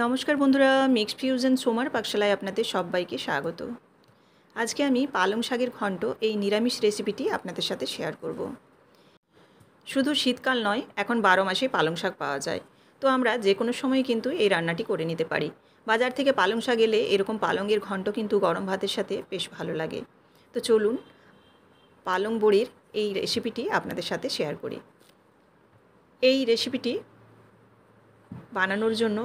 নমস্কার বন্ধুরা, mixed fusion সোমার পাকশালায় আপনাদের সবাইকে স্বাগত। আজকে আমি পালং শাকের ঘন্ট এই নিরামিষ রেসিপিটি আপনাদের সাথে শেয়ার করব। শুধু শীতকাল নয়, এখন 12 মাসে পালং শাক পাওয়া যায়। তো আমরা যে কোনো সময় কিন্তু এই রান্নাটি করে নিতে পারি। বাজার থেকে পালং শাক এলে এরকম পালংয়ের ঘন্ট কিন্তু গরম ভাতের সাথে বেশ ভালো লাগে। তো চলুন পালং বড়ির এই রেসিপিটি আপনাদের সাথে শেয়ার করি। এই রেসিপিটি বানানোর জন্য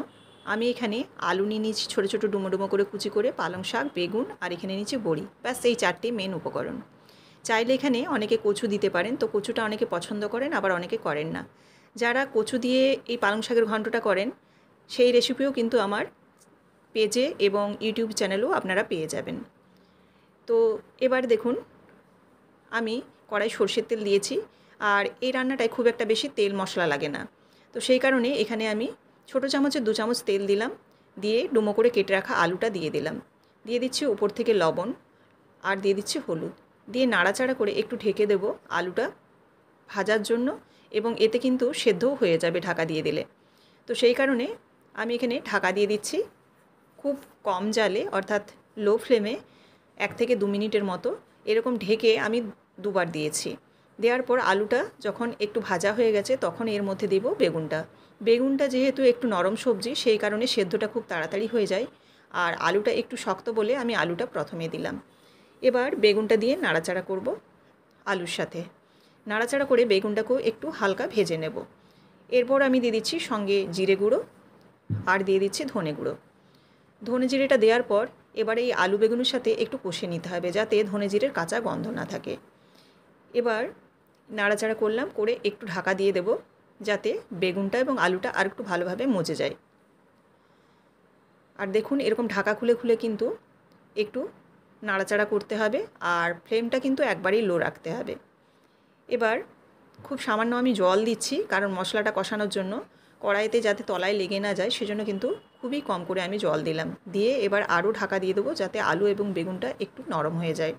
আমি এখানে আলু নিয়ে নিয়েছি ছোটো ছোটো ডুমো ডুমো করে কুচি করে, পালং শাক, বেগুন আর এখানে নিচে বড়ি। ব্যাস এই চারটে মেন উপকরণ। চাইলে এখানে অনেকে কচু দিতে পারেন, তো কচুটা অনেকে পছন্দ করেন, আবার অনেকে করেন না। যারা কচু দিয়ে এই পালং শাকের ঘন্টটা করেন সেই রেসিপিও কিন্তু আমার পেজে এবং ইউটিউব চ্যানেলেও আপনারা পেয়ে যাবেন। তো এবার দেখুন, আমি কড়াই সরষের তেল দিয়েছি, আর এই রান্নাটায় খুব একটা বেশি তেল মশলা লাগে না। তো সেই কারণে এখানে আমি ছোটো চামচে 2 চামচ তেল দিলাম, দিয়ে ডুমো করে কেটে রাখা আলুটা দিয়ে দিলাম। দিয়ে দিচ্ছি উপর থেকে লবণ, আর দিয়ে দিচ্ছি হলুদ, দিয়ে নাড়াচাড়া করে একটু ঢেকে দেব আলুটা ভাজার জন্য, এবং এতে কিন্তু সেদ্ধও হয়ে যাবে ঢাকা দিয়ে দিলে। তো সেই কারণে আমি এখানে ঢাকা দিয়ে দিচ্ছি খুব কম জালে, অর্থাৎ লো ফ্লেমে 1 থেকে 2 মিনিটের মতো এরকম ঢেকে আমি দুবার দিয়েছি। দেওয়ার পর আলুটা যখন একটু ভাজা হয়ে গেছে তখন এর মধ্যে দেব বেগুনটা। বেগুনটা যেহেতু একটু নরম সবজি, সেই কারণে সেদ্ধটা খুব তাড়াতাড়ি হয়ে যায়, আর আলুটা একটু শক্ত বলে আমি আলুটা প্রথমে দিলাম। এবার বেগুনটা দিয়ে নাড়াচাড়া করব আলুর সাথে। নাড়াচাড়া করে বেগুনটাকেও একটু হালকা ভেজে নেব। এরপর আমি দিয়ে দিচ্ছি সঙ্গে জিরে গুঁড়ো, আর দিয়ে দিচ্ছি ধনে গুঁড়ো। ধনে জিরেটা দেওয়ার পর এবার এই আলু বেগুনের সাথে একটু কষে নিতে হবে, যাতে ধনে জিরের কাঁচা গন্ধ না থাকে। এবার নাড়াচাড়া করলাম, করে একটু ঢাকা দিয়ে দেব, যাতে বেগুনটা এবং আলুটা আর একটু ভালোভাবে মজে যায়। আর দেখুন, এরকম ঢাকা খুলে খুলে কিন্তু একটু নাড়াচাড়া করতে হবে, আর ফ্লেমটা কিন্তু একবারেই লো রাখতে হবে। এবার খুব সামান্য আমি জল দিচ্ছি, কারণ মশলাটা কষানোর জন্য কড়াইতে যাতে তলায় লেগে না যায়, সেজন্য কিন্তু খুবই কম করে আমি জল দিলাম। দিয়ে এবার আরও ঢাকা দিয়ে দেবো, যাতে আলু এবং বেগুনটা একটু নরম হয়ে যায়।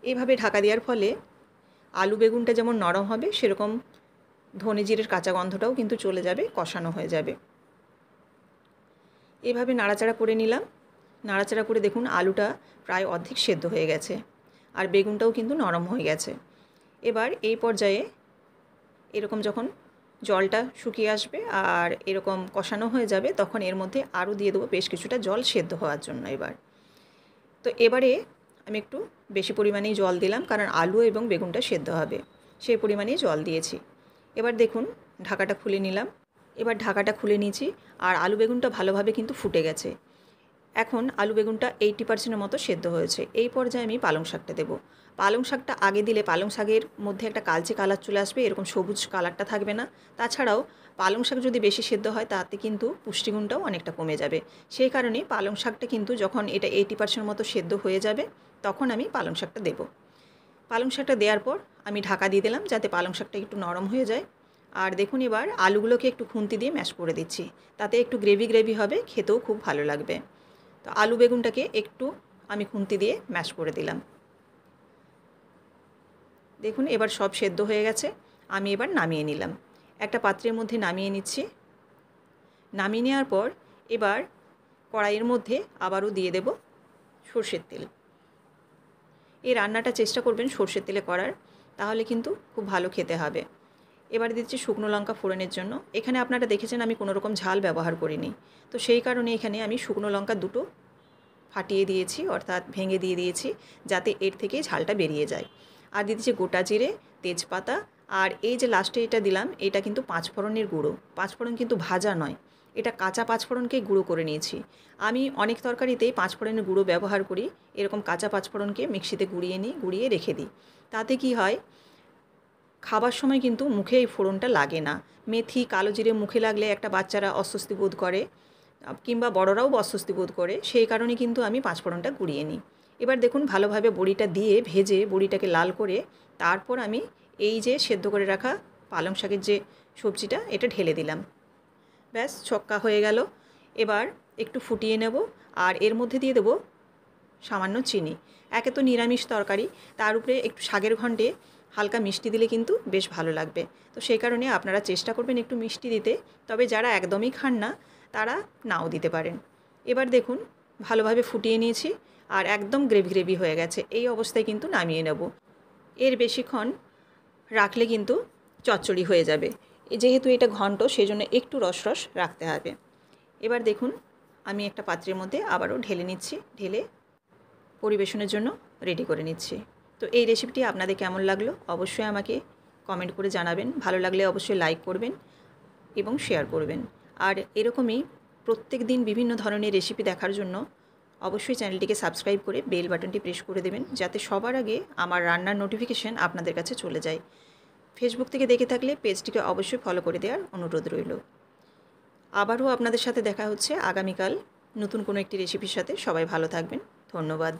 এইভাবে ঢাকা দেওয়ার ফলে আলু বেগুনটা যেমন নরম হবে, সেরকম ধনে জিরের কাঁচা গন্ধটাও কিন্তু চলে যাবে, কষানো হয়ে যাবে। এভাবে নাড়াচাড়া করে নিলাম। নাড়াচাড়া করে দেখুন আলুটা প্রায় অর্ধেক সেদ্ধ হয়ে গেছে, আর বেগুনটাও কিন্তু নরম হয়ে গেছে। এবার এই পর্যায়ে এরকম যখন জলটা শুকিয়ে আসবে আর এরকম কষানো হয়ে যাবে, তখন এর মধ্যে আরও দিয়ে দেবো বেশ কিছুটা জল সেদ্ধ হওয়ার জন্য। তো এবারে আমি একটু বেশি পরিমাণেই জল দিলাম, কারণ আলু এবং বেগুনটা সেদ্ধ হবে, সেই পরিমাণেই জল দিয়েছি। এবার দেখুন ঢাকাটা খুলে নিলাম। এবার ঢাকাটা খুলে নিয়েছি, আর আলু বেগুনটা ভালোভাবে কিন্তু ফুটে গেছে। এখন আলু বেগুনটা 80% মতো সেদ্ধ হয়েছে। এই পর্যায়ে আমি পালং শাকটা দেবো। পালং শাকটা আগে দিলে পালং শাকের মধ্যে একটা কালচে কালার চলে আসবে, এরকম সবুজ কালারটা থাকবে না। তাছাড়াও পালং শাক যদি বেশি সেদ্ধ হয় তাতে কিন্তু পুষ্টিগুণটাও অনেকটা কমে যাবে। সেই কারণে পালং শাকটা কিন্তু যখন এটা 80% মতো সেদ্ধ হয়ে যাবে, তখন আমি পালং শাকটা দেবো। পালং শাকটা দেওয়ার পর আমি ঢাকা দিয়ে দিলাম, যাতে পালং শাকটা একটু নরম হয়ে যায়। আর দেখুন এবার আলুগুলোকে একটু খুন্তি দিয়ে ম্যাশ করে দিচ্ছি, তাতে একটু গ্রেভি গ্রেভি হবে, খেতেও খুব ভালো লাগবে। তো আলু বেগুনটাকে একটু আমি খুন্তি দিয়ে ম্যাশ করে দিলাম। দেখুন এবার সব সেদ্ধ হয়ে গেছে। আমি এবার নামিয়ে নিলাম, একটা পাত্রের মধ্যে নামিয়ে নিচ্ছি। নামিয়ে নেওয়ার পর এবার কড়াইয়ের মধ্যে আবারও দিয়ে দেব সর্ষের তেল। এই রান্নাটা চেষ্টা করবেন সর্ষের তেলে করার, তাহলে কিন্তু খুব ভালো খেতে হবে। এবার দিচ্ছি শুকনো লঙ্কা ফোড়নের জন্য। এখানে আপনারা দেখেছেন আমি কোনো রকম ঝাল ব্যবহার করিনি, তো সেই কারণে এখানে আমি শুকনো লঙ্কা দুটো ফাটিয়ে দিয়েছি, অর্থাৎ ভেঙে দিয়ে দিয়েছি, যাতে এর থেকে ঝালটা বেরিয়ে যায়। আর দিয়ে দিচ্ছি গোটা জিরে, তেজপাতা, আর এই যে লাস্টে এটা দিলাম, এটা কিন্তু 5 ফোড়নের গুঁড়ো। 5 ফোড়ন কিন্তু ভাজা নয়, এটা কাঁচা 5 ফোড়নকে গুঁড়ো করে নিয়েছি। আমি অনেক তরকারিতেই 5 ফোড়নের গুঁড়ো ব্যবহার করি, এরকম কাঁচা 5 ফোড়নকে মিক্সিতে গুঁড়িয়ে রেখে দিই। তাতে কি হয়, খাবার সময় কিন্তু মুখে এই ফোড়নটা লাগে না। মেথি, কালো জিরে মুখে লাগলে একটা বাচ্চারা অস্বস্তি বোধ করে, কিংবা বড়রাও অস্বস্তি বোধ করে, সেই কারণে কিন্তু আমি 5 ফোড়নটা গুঁড়িয়ে নিই। এবার দেখুন ভালোভাবে বড়িটা দিয়ে ভেজে বড়িটাকে লাল করে তারপর আমি এই যে সেদ্ধ করে রাখা পালং শাকের যে সবজিটা, এটা ঢেলে দিলাম। ব্যাস ছক্কা হয়ে গেল। এবার একটু ফুটিয়ে নেব, আর এর মধ্যে দিয়ে দেবো সামান্য চিনি। একে তো নিরামিষ তরকারি, তার উপরে একটু শাকের ঘন্টে হালকা মিষ্টি দিলে কিন্তু বেশ ভালো লাগবে। তো সেই কারণে আপনারা চেষ্টা করবেন একটু মিষ্টি দিতে। তবে যারা একদমই খান না, তারা নাও দিতে পারেন। এবার দেখুন ভালোভাবে ফুটিয়ে নিয়েছি আর একদম গ্রেভি গ্রেভি হয়ে গেছে। এই অবস্থায় কিন্তু নামিয়ে নেব। এর বেশিক্ষণ রাখলে কিন্তু চচ্চড়ি হয়ে যাবে। যেহেতু এটা ঘন্ট সেজন্য একটু রস রস রাখতে হবে। এবার দেখুন আমি একটা পাত্রের মধ্যে আবারও ঢেলে নিচ্ছি, ঢেলে পরিবেশনের জন্য রেডি করে নিচ্ছি। তো এই রেসিপিটি আপনাদের কেমন লাগলো অবশ্যই আমাকে কমেন্ট করে জানাবেন। ভালো লাগলে অবশ্যই লাইক করবেন এবং শেয়ার করবেন। আর এরকমই প্রত্যেক দিন বিভিন্ন ধরনের রেসিপি দেখার জন্য অবশ্যই চ্যানেলটিকে সাবস্ক্রাইব করে বেল বাটনটি প্রেস করে দেবেন, যাতে সবার আগে আমার রান্নার নোটিফিকেশান আপনাদের কাছে চলে যায়। ফেসবুক থেকে দেখে থাকলে পেজটিকে অবশ্যই ফলো করে দেওয়ার অনুরোধ রইল। আবারও আপনাদের সাথে দেখা হচ্ছে আগামীকাল নতুন কোনো একটি রেসিপির সাথে। সবাই ভালো থাকবেন। ধন্যবাদ।